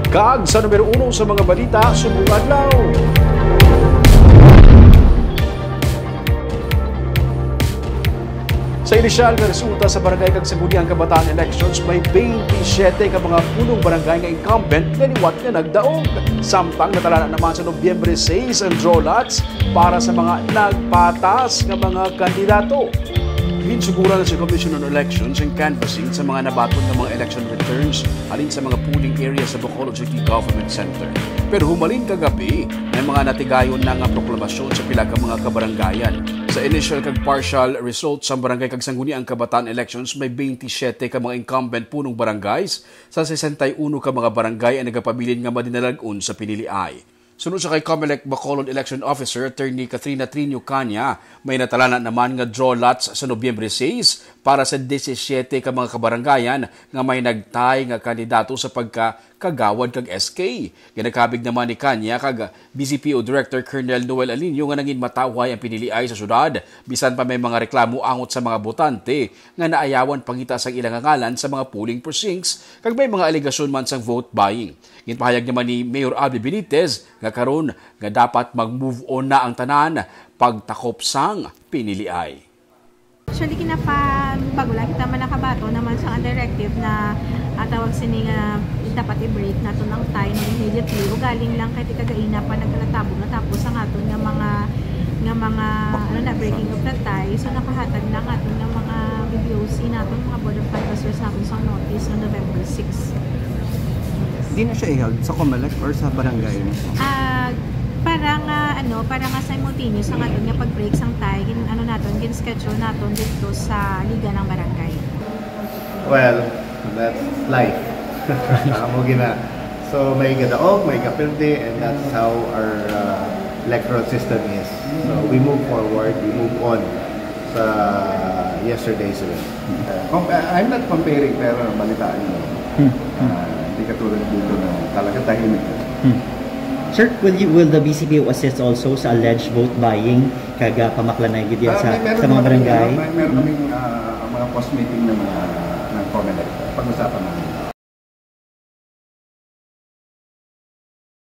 Kag sa numero 1 sa mga balita, subong adlaw. Sa inisyal na resulta sa barangay kag Sangguniang Kabataan elections, may 27 ka mga punong barangay nga incumbent na liwat nga nagdaog. Samtang natala naman sa Nobyembre 6 ang draw lots para sa mga nagpatas nga mga kandidato. Ginsugura na si Commission on Elections ang canvassing sa mga nabaton ng mga election returns alin sa mga polling area sa Bacolod City Government Center. Pero humalin kagabi, may mga natigayon na nga proklamasyon sa pila ka mga kabaranggayan. Sa initial kag partial results sa barangay kag Sangguniang Kabataan elections, may 27 ka mga incumbent punong barangays sa 61 ka mga barangay ang nagapabilin nga madinalag-on sa piniliay. Sunod sa kay Comelec Bacolod Election Officer Attorney Katrina Trinio Canya, may natalana naman nga draw lots sa Nobyembre 6 para sa 17 ka mga kabarangayan nga may nagtay nga kandidato sa pagkagawad kag SK. Ginakabig naman ni Canya kag BCPO Director Colonel Noel Alinio nga nangin matawhay ang piniliay sa syudad bisan pa may mga reklamo angot sa mga botante nga naayawan pangita sa ilang ngalan sa mga polling precincts kag may mga alegasyon man sang vote buying. Ginpahayag naman ni Mayor Albi Benitez nga karon nga dapat mag-move on na ang tanan pagtakop sang piniliay. Actually, kinapagula kita man nakabato naman sa directive na tawag sini nga dapat i-break na to ng time immediately o galing lang kay tikagaina pa nagkalatabo na tapos ang aton nga mga breaking of the tie, so nakahatag na nga aton nga mga BBOC naton mga board of canvassers naton sa notice no November 6. Di na siya i-held sa Comelec or sa barangay? Parang simultaneous ang aton nga pag-break sang tie, schedule naton dito sa liga ng barangay. Well, that's life. So may gadaog, may kapilde, and that's how our electoral system is. So we move forward, we move on sa yesterday's event. I'm not comparing pero balitaan nyo. Hindi katulad dito na talaga tahimik. Sir, will the BCPO assist also sa alleged vote buying kaga pamaklanay gid sa mga barangay? Meron kaming mga post meeting na mga Comelec. Pag-usapan namin.